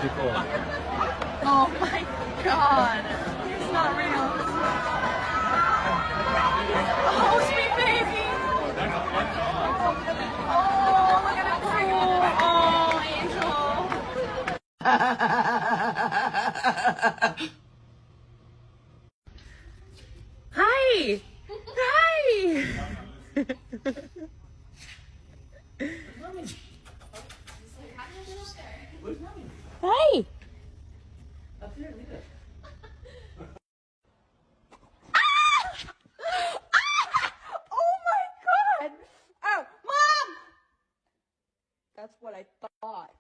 before. Oh my god. It's not real. Oh, sweet baby. Oh, look at him cool. Oh, angel. Hi. Hi. Hi. Oh my god! Oh, Mom! That's what I thought.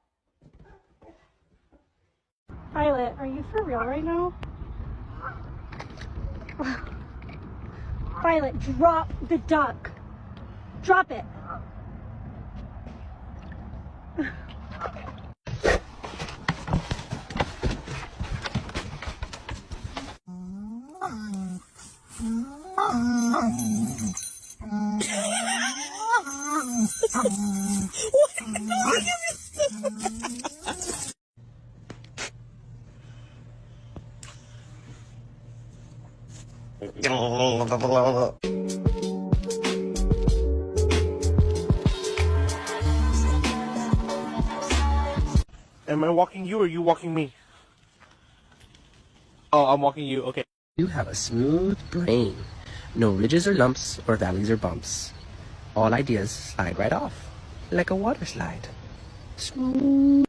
Violet, are you for real right now? Violet, drop the duck. Drop it. Am I walking you or you walking me? Oh, I'm walking you. Okay. You have a smooth brain. No ridges or lumps or valleys or bumps. All ideas slide right off, like a water slide. Smooth.